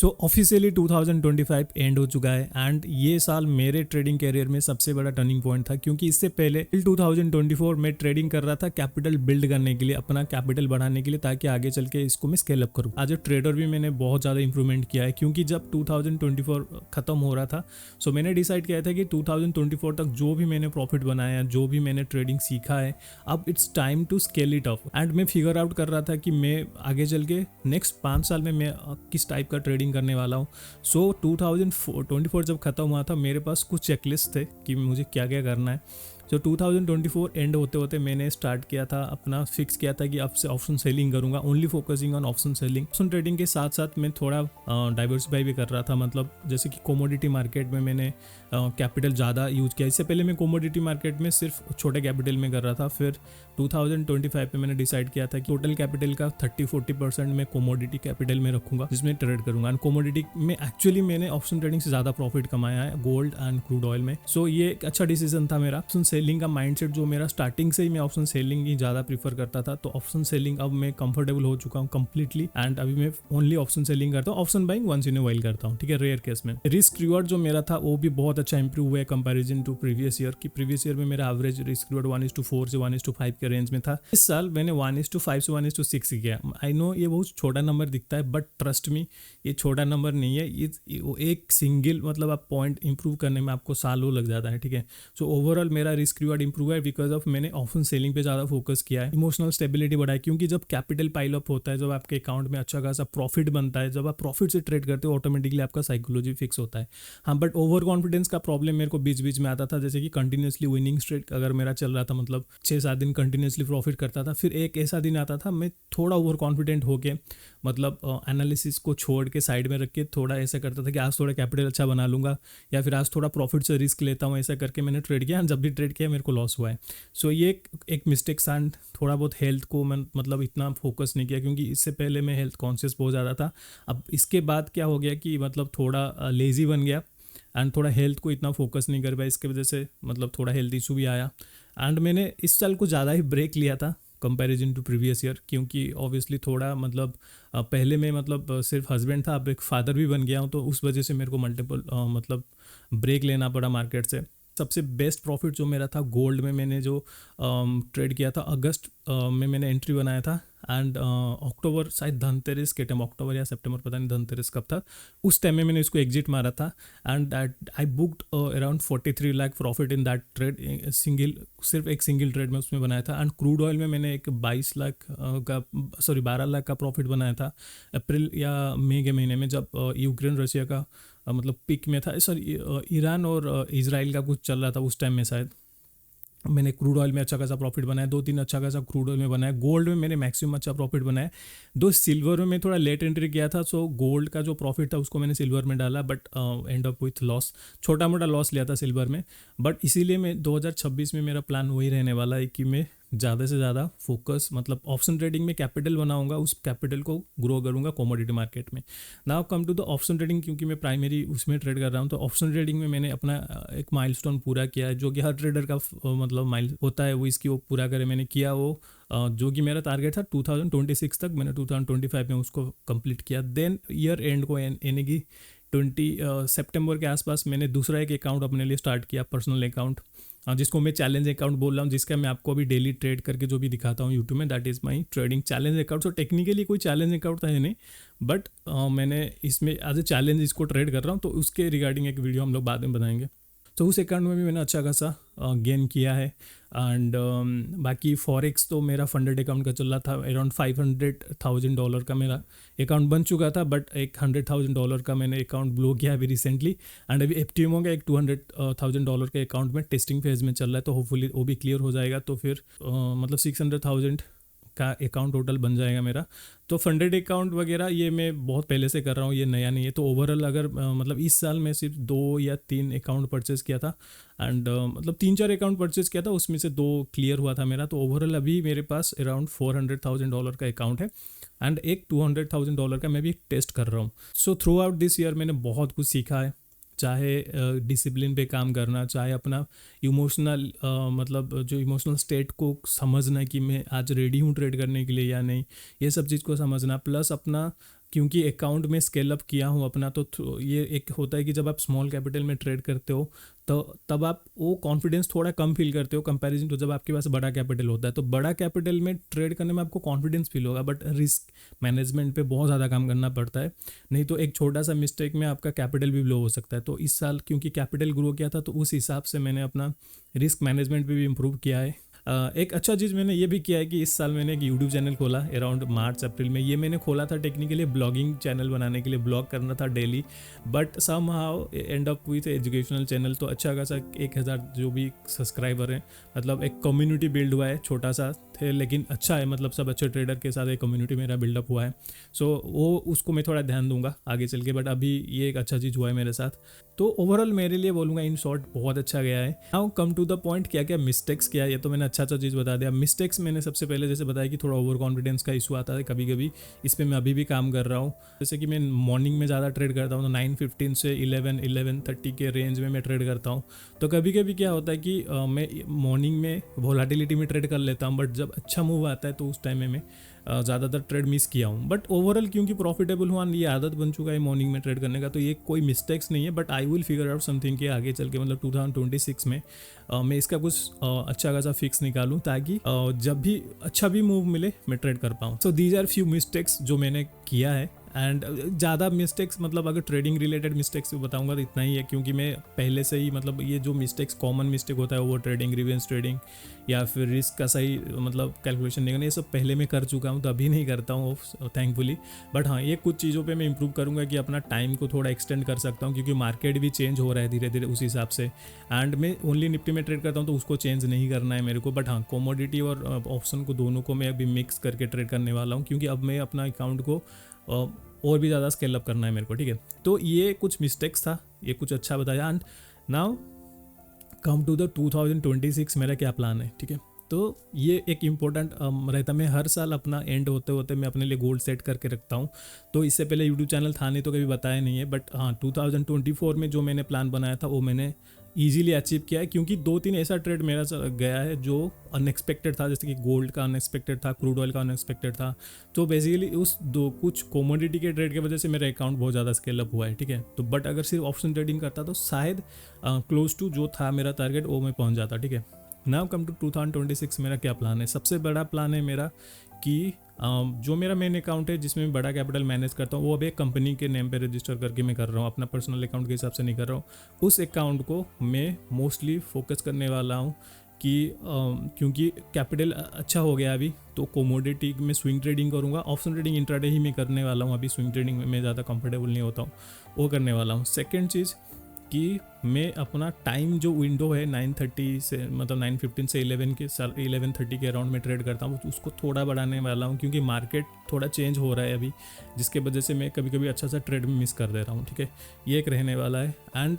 So officially 2025 and हो चुका है एंड ये साल मेरे ट्रेडिंग कैरियर में सबसे बड़ा टर्निंग पॉइंट था, क्योंकि इससे पहले 2024 में ट्रेडिंग कर रहा था कैपिटल बिल्ड करने के लिए, अपना कैपिटल बढ़ाने के लिए, ताकि आगे चल के इसको मैं स्केल अप करूँ। एज ए ट्रेडर भी मैंने बहुत ज़्यादा इंप्रूवमेंट किया है, क्योंकि जब 2024 खत्म हो रहा था सो मैंने डिसाइड किया था कि 2024 तक जो भी मैंने प्रॉफिट बनाया, जो भी मैंने ट्रेडिंग सीखा है, अब it's time to scale it up. And मैं फिगर आउट कर रहा था कि मैं आगे चल के नेक्स्ट 5 साल में मैं किस टाइप का ट्रेडिंग करने वाला हूँ। सो 2024 जब खत्म हुआ था, मेरे पास कुछ चेकलिस्ट थे कि मुझे क्या क्या करना है। तो 2024 एंड होते होते मैंने स्टार्ट किया था, अपना फिक्स किया था कि अब से ऑप्शन सेलिंग करूंगा, only focusing on option selling. Option trading के साथ साथ मैं थोड़ा डाइवर्सिफाई भी कर रहा था, मतलब जैसे कि कमोडिटी मार्केट में मैंने कैपिटल ज़्यादा यूज़ किया। इससे पहले मैं कमोडिटी मार्केट में सिर्फ छोटे कैपिटल में कर रहा था, फिर 2025 में मैंने डिसाइड किया था कि टोटल कैपिटल का 30-40% मैं कमोडिटी कैपिटल में रखूंगा, जिसमें ट्रेड करूंगा। एंड कमोडिटी में एक्चुअली मैंने ऑप्शन ट्रेडिंग से ज़्यादा प्रॉफिट कमाया है, गोल्ड एंड क्रूड ऑयल में। सो ये एक अच्छा डिसीजन था मेरा। ऑप्शन सेलिंग का माइंडसेट जो मेरा स्टार्टिंग से ही, मैं ऑप्शन सेलिंग ही ज़्यादा प्रीफर करता था, तो ऑप्शन सेलिंग अब मैं कंफर्टेबल हो चुका हूँ कंप्लीटली। एंड अभी मैं ओनली ऑप्शन सेलिंग करता हूँ, option buying once in a while करता हूँ, ठीक है, रेयर केस में। रिस्क रिवॉर्ड जो मेरा था वो भी बहुत अच्छा इंप्रूव हुआ है कंपैरिजन टू प्रीवियस ईयर। की प्रीवियस ईयर में मेरा एवरेज रिस्क रिवॉर्ड 1:4 से 1:5 के रेंज में था। इस साल मैंने 1:5 से 1:6 किया। आई नो ये बहुत छोटा नंबर दिखता है, बट ट्रस्ट मी ये छोटा नंबर नहीं है। ये एक सिंगल मतलब आप पॉइंट इंप्रूव करने में आपको सालों लग जाता है, ठीक है। सो ओवरऑल मेरा रिस्क रिवॉर्ड इंप्रूव है बिकॉज ऑफ मैंने ऑप्शन सेलिंग पे ज़्यादा फोकस किया है। इमोशनल स्टेबिलिटी बढ़ाई, क्योंकि जब कैपिटल पाइल अप होता है, जब आपके अकाउंट में अच्छा खासा प्रॉफिट बनता है, जब आप प्रॉफिट से ट्रेड करते हो, ऑटोमेटिकली आपका साइकोलॉजी फिक्स होता है। हाँ, बट ओवर कॉन्फिडेंस का प्रॉब्लम मेरे को बीच बीच में आता था, जैसे कि कंटिन्यूसली विनिंग स्ट्रेक अगर मेरा चल रहा था, मतलब 6-7 दिन कंटिन्यूसली प्रॉफिट करता था, फिर एक ऐसा दिन आता था मैं थोड़ा ओवर कॉन्फिडेंट होके, मतलब एनालिसिस को छोड़ के साइड में रख के थोड़ा ऐसा करता था कि आज थोड़ा कैपिटल अच्छा बना लूंगा, या फिर आज थोड़ा प्रॉफिट से रिस्क लेता हूँ। ऐसा करके मैंने ट्रेड किया, जब भी ट्रेड किया मेरे को लॉस हुआ है। सो ये एक मिस्टेक था। थोड़ा बहुत हेल्थ को मैं मतलब इतना फोकस नहीं किया, क्योंकि इससे पहले मैं हेल्थ कॉन्शियस बहुत ज़्यादा था। अब इसके बाद क्या हो गया कि मतलब थोड़ा लेज़ी बन गया एंड थोड़ा हेल्थ को इतना फोकस नहीं कर पाया, इसके वजह से मतलब थोड़ा हेल्थ इशू भी आया। एंड मैंने इस साल को ज़्यादा ही ब्रेक लिया था कंपैरिजन टू प्रीवियस ईयर, क्योंकि ऑब्वियसली थोड़ा मतलब पहले मैं मतलब सिर्फ हस्बैंड था, अब एक फादर भी बन गया हूँ, तो उस वजह से मेरे को मल्टीपल मतलब ब्रेक लेना पड़ा मार्केट से। सबसे बेस्ट प्रॉफिट जो मेरा था गोल्ड में, मैंने जो ट्रेड किया था अगस्त में मैंने एंट्री बनाया था, एंड अक्टूबर शायद धनतेरस के टाइम, अक्टूबर या सितंबर पता नहीं धनतेरस कब था, उस टाइम में मैंने इसको एग्जिट मारा था। And I booked around 43 lakh profit in that trade, सिर्फ एक सिंगल ट्रेड में उसमें बनाया था। एंड क्रूड ऑयल में मैंने एक 12 लाख का प्रॉफिट बनाया था अप्रैल या मई के महीने में, जब यूक्रेन रशिया का मतलब पिक में था, सॉरी ईरान और इजराइल का कुछ चल रहा था उस टाइम में, शायद मैंने क्रूड ऑयल में अच्छा खासा प्रॉफिट बनाया, 2-3 अच्छा खासा क्रूड ऑयल में बनाया। गोल्ड में मैंने मैक्सिमम अच्छा प्रॉफिट बनाया। दो सिल्वर में मैं थोड़ा लेट एंट्री किया था, सो गोल्ड का जो प्रॉफिट था उसको मैंने सिल्वर में डाला, but and up with loss, छोटा मोटा लॉस लिया था सिल्वर में। बट इसीलिए मैं 2026 में मेरा प्लान वही रहने वाला है कि मैं ज़्यादा से ज़्यादा फोकस मतलब ऑप्शन ट्रेडिंग में कैपिटल बनाऊंगा, उस कैपिटल को ग्रो करूंगा कमोडिटी मार्केट में। Now come to the option trading, क्योंकि मैं प्राइमरी उसमें ट्रेड कर रहा हूँ, तो ऑप्शन ट्रेडिंग में मैंने अपना एक माइलस्टोन पूरा किया है, जो कि हर ट्रेडर का मतलब माइल होता है, वो इसकी वो पूरा करे। मैंने किया वो जो कि मेरा टारगेट था 2026 तक, मैंने 2025 में उसको कंप्लीट किया। देन ईयर एंड को यानी कि 20 सितंबर के आसपास मैंने दूसरा एक अकाउंट अपने लिए स्टार्ट किया, पर्सनल अकाउंट, जिसको मैं चैलेंज अकाउंट बोल रहा हूँ, जिसका मैं आपको अभी डेली ट्रेड करके जो भी दिखाता हूँ यूट्यूब में, that is my trading challenge account. So technically कोई चैलेंज अकाउंट था है नहीं, बट मैंने इसमें एज ए चैलेंज इसको ट्रेड कर रहा हूँ, तो उसके रिगार्डिंग एक वीडियो हम लोग बाद में बनाएंगे। तो उस अकाउंट में भी मैंने अच्छा खासा गेन किया है। एंड बाकी फॉरेक्स तो मेरा फंडेड अकाउंट का चल रहा था, अराउंड $500,000 का मेरा अकाउंट बन चुका था, बट एक $100,000 का मैंने अकाउंट ब्लो किया अभी रिसेंटली। एंड अभी एफटीएमओ का एक $200,000 के अकाउंट में टेस्टिंग फेज में चल रहा है, तो होपफुली वो भी क्लियर हो जाएगा, तो फिर मतलब 600,000 का अकाउंट टोटल बन जाएगा मेरा। तो फंडेड अकाउंट वगैरह ये मैं बहुत पहले से कर रहा हूँ, ये नया नहीं है। तो ओवरऑल अगर मतलब इस साल में सिर्फ 2 या 3 अकाउंट परचेज़ किया था, एंड मतलब 3-4 अकाउंट परचेज़ किया था, उसमें से 2 क्लियर हुआ था मेरा। तो ओवरऑल अभी मेरे पास अराउंड $400,000 का अकाउंट है, एंड एक $200,000 का मैं भी टेस्ट कर रहा हूँ। So through out this year मैंने बहुत कुछ सीखा है, चाहे डिसिप्लिन पे काम करना, चाहे अपना इमोशनल मतलब जो इमोशनल स्टेट को समझना कि मैं आज रेडी हूँ ट्रेड करने के लिए या नहीं, ये सब चीज़ को समझना, प्लस अपना क्योंकि अकाउंट में स्केल अप किया हूँ अपना, तो ये एक होता है कि जब आप स्मॉल कैपिटल में ट्रेड करते हो तो तब आप वो कॉन्फिडेंस थोड़ा कम फील करते हो कंपैरिजन टू जब आपके पास बड़ा कैपिटल होता है। तो बड़ा कैपिटल में ट्रेड करने में आपको कॉन्फिडेंस फील होगा, बट रिस्क मैनेजमेंट पे बहुत ज़्यादा काम करना पड़ता है, नहीं तो एक छोटा सा मिस्टेक में आपका कैपिटल भी लो हो सकता है। तो इस साल क्योंकि कैपिटल ग्रो किया था, तो उस हिसाब से मैंने अपना रिस्क मैनेजमेंट पे भी इम्प्रूव किया है। एक अच्छा चीज़ मैंने ये भी किया है कि इस साल मैंने एक यूट्यूब चैनल खोला अराउंड मार्च अप्रैल में। ये मैंने खोला था टेक्निकली ब्लॉगिंग चैनल बनाने के लिए, ब्लॉग करना था daily, but somehow end up with educational channel. तो अच्छा खासा 1000 जो भी सब्सक्राइबर हैं, मतलब एक कम्युनिटी बिल्ड हुआ है, छोटा सा थे लेकिन अच्छा है, मतलब सब अच्छे ट्रेडर के साथ एक कम्युनिटी मेरा बिल्डअप हुआ है। सो वो उसको मैं थोड़ा ध्यान दूंगा आगे चल के, बट अभी ये एक अच्छा चीज़ हुआ है मेरे साथ। तो ओवरऑल मेरे लिए बोलूँगा इन शॉर्ट बहुत अच्छा गया है। Now come to the point, क्या क्या मिस्टेक्स किया, ये तो मैंने अच्छा चीज़ बता दिया। मिस्टेक्स मैंने सबसे पहले जैसे बताया कि थोड़ा ओवर कॉन्फिडेंस का इशू आता है कभी कभी, इस पर मैं अभी भी काम कर रहा हूँ। जैसे कि मैं मॉर्निंग में ज़्यादा ट्रेड करता हूँ, तो 9:15 से 11:30 के रेंज में मैं ट्रेड करता हूँ। तो कभी कभी क्या होता है कि मैं मॉर्निंग में वोलाटिलिटी में ट्रेड कर लेता हूँ, बट जब अच्छा मूव आता है तो उस टाइम में मैं ज़्यादातर ट्रेड मिस किया हूँ। बट ओवरऑल क्योंकि प्रॉफिटेबल हुआ, ये आदत बन चुका है मॉर्निंग में ट्रेड करने का, तो ये कोई मिस्टेक्स नहीं है। But I will figure out something कि आगे चल के मतलब 2026 में मैं इसका कुछ अच्छा खासा फिक्स निकालूँ, ताकि जब भी अच्छा भी मूव मिले मैं ट्रेड कर पाऊँ। So these are few mistakes जो मैंने किया है। एंड ज़्यादा मिस्टेक्स मतलब अगर ट्रेडिंग रिलेटेड मिस्टेक्स बताऊंगा तो इतना ही है, क्योंकि मैं पहले से ही मतलब ये जो मिस्टेक्स कॉमन मिस्टेक होता है, ओवर ट्रेडिंग, रिवेंस ट्रेडिंग या फिर रिस्क का सही मतलब कैलकुलेशन नहीं करना, ये सब पहले मैं कर चुका हूँ, तो अभी नहीं करता हूँ थैंकफुली। बट हाँ, ये कुछ चीज़ों पे मैं इंप्रूव करूँगा कि अपना टाइम को थोड़ा एक्सटेंड कर सकता हूँ, क्योंकि मार्केट भी चेंज हो रहा है धीरे धीरे उस हिसाब से। एंड मैं ओनली निफ्टी में ट्रेड करता हूँ, तो उसको चेंज नहीं करना है मेरे को। बट हाँ, कमोडिटी और ऑप्शन को दोनों को मैं अभी मिक्स करके ट्रेड करने वाला हूँ, क्योंकि अब मैं अपना अकाउंट को और भी ज़्यादा स्केल अप करना है मेरे को, ठीक है। तो ये कुछ मिस्टेक्स था, ये कुछ अच्छा बताया। And now come to the 2026 मेरा क्या प्लान है, ठीक है। तो ये एक इम्पोर्टेंट रहता है, मैं हर साल अपना एंड होते होते मैं अपने लिए गोल सेट करके रखता हूँ। तो इससे पहले यूट्यूब चैनल था नहीं, तो कभी बताया नहीं है, बट हाँ 2024 में जो मैंने प्लान बनाया था वो मैंने ईजिली अचीव किया है, क्योंकि 2-3 ऐसा ट्रेड मेरा गया है जो अनएक्सपेक्टेड था, जैसे कि गोल्ड का अनएक्सपेक्टेड था, क्रूड ऑयल का अनएक्सपेक्टेड था। तो बेसिकली उस कुछ कॉमोडिटी के ट्रेड की वजह से मेरा अकाउंट बहुत ज़्यादा स्केल अप हुआ है, ठीक है। तो बट अगर सिर्फ ऑप्शन ट्रेडिंग करता तो शायद क्लोज टू जो था मेरा टारगेट वो मैं पहुँच जाता, ठीक है। नाउ कम टू 2026 मेरा क्या प्लान है। सबसे बड़ा प्लान है मेरा कि जो मेरा मेन अकाउंट है जिसमें मैं बड़ा कैपिटल मैनेज करता हूँ, वो अब एक कंपनी के नेम पे रजिस्टर करके मैं कर रहा हूँ, अपना पर्सनल अकाउंट के हिसाब से नहीं कर रहा हूँ। उस अकाउंट को मैं मोस्टली फोकस करने वाला हूँ कि क्योंकि कैपिटल अच्छा हो गया अभी, तो कोमोडिटी में स्विंग ट्रेडिंग करूँगा। ऑप्शन ट्रेडिंग इंट्राडे ही मैं करने वाला हूँ, अभी स्विंग ट्रेडिंग में मैं ज़्यादा कंफर्टेबल नहीं होता हूँ, वो करने वाला हूँ। सेकेंड चीज़ कि मैं अपना टाइम जो विंडो है 9:30 से मतलब 9:15 से 11:30 के अराउंड में ट्रेड करता हूँ, तो उसको थोड़ा बढ़ाने वाला हूँ, क्योंकि मार्केट थोड़ा चेंज हो रहा है अभी, जिसके वजह से मैं कभी कभी अच्छा सा ट्रेड मिस कर दे रहा हूँ, ठीक है। ये एक रहने वाला है। एंड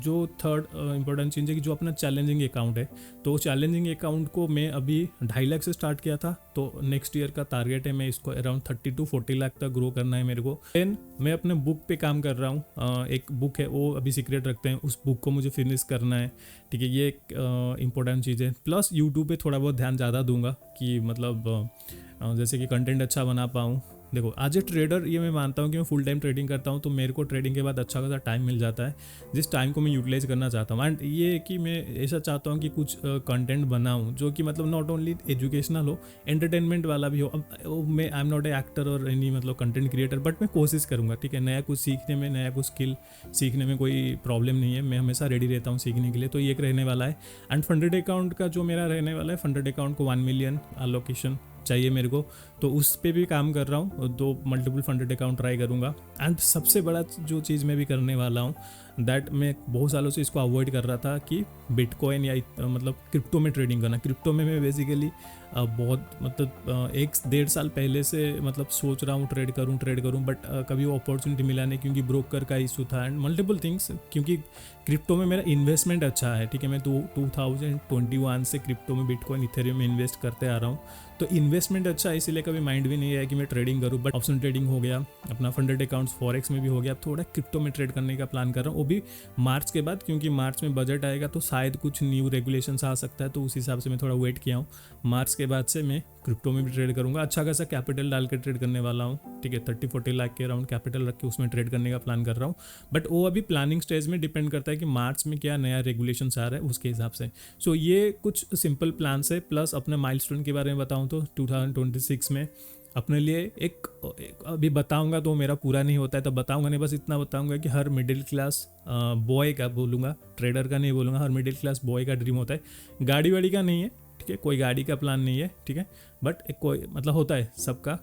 जो थर्ड इंपॉर्टेंट चीज़ है कि जो अपना चैलेंजिंग अकाउंट है, तो चैलेंजिंग अकाउंट को मैं अभी 2.5 लाख से स्टार्ट किया था, तो नेक्स्ट ईयर का टारगेट है मैं इसको अराउंड 30 to 40 लाख तक ग्रो करना है मेरे को। देन मैं अपने बुक पे काम कर रहा हूँ, एक बुक है वो अभी सीक्रेट रखते हैं, उस बुक को मुझे फिनिश करना है, ठीक है। ये एक इम्पोर्टेंट चीज़ है। प्लस यूट्यूब पे थोड़ा बहुत ध्यान ज़्यादा दूंगा कि मतलब जैसे कि कंटेंट अच्छा बना पाऊँ। देखो आज ए ट्रेडर ये मैं मानता हूँ कि मैं फुल टाइम ट्रेडिंग करता हूँ, तो मेरे को ट्रेडिंग के बाद अच्छा खासा टाइम मिल जाता है, जिस टाइम को मैं यूटिलाइज करना चाहता हूँ। एंड ये कि मैं ऐसा चाहता हूँ कि कुछ कंटेंट बनाऊँ जो कि मतलब नॉट ओनली एजुकेशनल हो, एंटरटेनमेंट वाला भी हो। अब मैं I am not a actor और एनी मतलब कंटेंट क्रिएटर, बट मैं कोशिश करूँगा, ठीक है। नया कुछ सीखने में, नया कुछ स्किल सीखने में कोई प्रॉब्लम नहीं है, मैं हमेशा रेडी रहता हूँ सीखने के लिए। तो ये एक रहने वाला है। एंड फंडेड अकाउंट का जो मेरा रहने वाला है, फंडेड अकाउंट को 1 मिलियन अलोकेशन चाहिए मेरे को, तो उस पे भी काम कर रहा हूँ, 2 मल्टीपल फंडेड अकाउंट ट्राई करूँगा। एंड सबसे बड़ा जो चीज़ मैं भी करने वाला हूँ, दैट मैं बहुत सालों से इसको अवॉइड कर रहा था कि बिटकॉइन या मतलब क्रिप्टो में ट्रेडिंग करना। क्रिप्टो में मैं बेसिकली बहुत मतलब 1-1.5 साल पहले से मतलब सोच रहा हूँ ट्रेड करूँ, बट कभी वो अपॉर्चुनिटी मिला नहीं, क्योंकि ब्रोकर का इशू था एंड मल्टीपल थिंग्स। क्योंकि क्रिप्टो में मेरा इन्वेस्टमेंट अच्छा है, ठीक है। मैं 2021 से क्रिप्टो में, बिटकॉइन, इथेरियम में इन्वेस्ट करते आ रहा हूँ, तो इन्वेस्टमेंट अच्छा है, इसीलिए कभी माइंड भी नहीं है कि मैं ट्रेडिंग करूँ। बट ऑप्शन ट्रेडिंग हो गया, अपना फंडेड अकाउंट्स फॉरेक्स में भी हो गया, अब थोड़ा क्रिप्टो में ट्रेड करने का प्लान कर रहा हूँ। वो भी मार्च के बाद, क्योंकि मार्च में बजट आएगा तो शायद कुछ न्यू रेगुलेशंस आ सकता है, तो उस हिसाब से मैं थोड़ा वेट किया हूँ। मार्च के बाद से मैं क्रिप्टो में भी ट्रेड करूँगा, अच्छा खासा कैपिटल डाल के ट्रेड करने वाला हूँ, ठीक है। 30-40 लाख के अराउंड कैपिटल रख के उसमें ट्रेड करने का प्लान कर रहा हूँ, बट वो अभी प्लानिंग स्टेज में डिपेंड करता है कि मार्च में क्या नया रेगुलेशंस आ रहा है उसके हिसाब से। सो ये कुछ सिंपल प्लान है, प्लस अपने माइलस्टोन के बारे में बताऊँ तो 2026 में अपने लिए एक अभी बताऊंगा तो मेरा पूरा नहीं होता है, तो बताऊंगा नहीं, बस इतना बताऊंगा कि हर मिडिल क्लास बॉय का बोलूँगा, ट्रेडर का नहीं बोलूँगा, हर मिडिल क्लास बॉय का ड्रीम होता है। गाड़ी वाड़ी का नहीं है, ठीक है, कोई गाड़ी का प्लान नहीं है, ठीक है, बट एक कोई मतलब होता है सबका,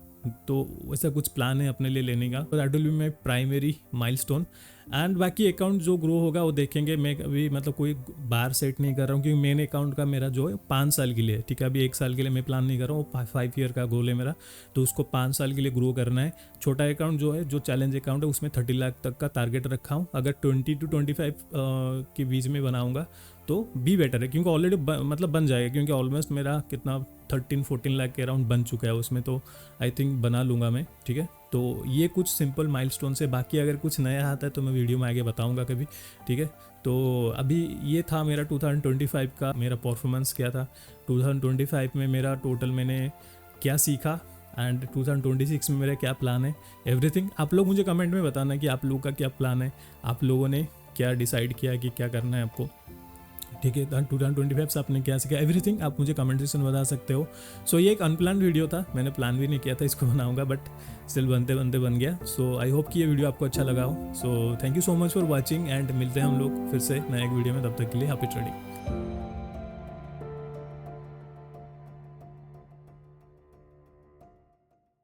तो वैसा कुछ प्लान है अपने लिए लेने का। That will be my primary milestone. And बाकी अकाउंट जो ग्रो होगा वो देखेंगे। मैं अभी मतलब कोई बार सेट नहीं कर रहा हूँ, क्योंकि मेन अकाउंट का मेरा जो है 5 साल के लिए है, ठीक है। अभी 1 साल के लिए मैं प्लान नहीं कर रहा हूँ, 5 ईयर का गोल है मेरा, तो उसको 5 साल के लिए ग्रो करना है। छोटा अकाउंट जो है, जो चैलेंज अकाउंट है, उसमें 30 लाख तक का टारगेट रखा हूँ। अगर 20 to 25 के बीच में बनाऊँगा तो भी बेटर है, क्योंकि ऑलरेडी मतलब बन जाएगा, क्योंकि ऑलमोस्ट मेरा कितना 13-14 लाख के अराउंड बन चुका है उसमें, तो आई थिंक बना लूँगा मैं, ठीक है। तो ये कुछ सिंपल माइलस्टोन से, बाकी अगर कुछ नया आता है तो मैं वीडियो में आगे बताऊंगा कभी, ठीक है। तो अभी ये था मेरा 2025 का मेरा परफॉर्मेंस क्या था, 2025 में मेरा टोटल मैंने क्या सीखा, एंड 2026 में मेरा क्या प्लान है, एवरीथिंग। आप लोग मुझे कमेंट में बताना कि आप लोगों का क्या प्लान है, आप लोगों ने क्या डिसाइड किया कि क्या करना है आपको, ठीक है। 2025 से आपने क्या सीखा, एवरीथिंग आप मुझे कमेंट सेक्शन में बता सकते हो। सो ये एक अनप्लान वीडियो था, मैंने प्लान भी नहीं किया था इसको बनाऊंगा, बट स्टिल बनते बनते बन गया। सो आई होप कि ये वीडियो आपको अच्छा लगा हो। So thank you so much for watching, and मिलते हैं हम लोग फिर से नए एक वीडियो में, तब तक के लिए हैप्पी ट्रेडिंग।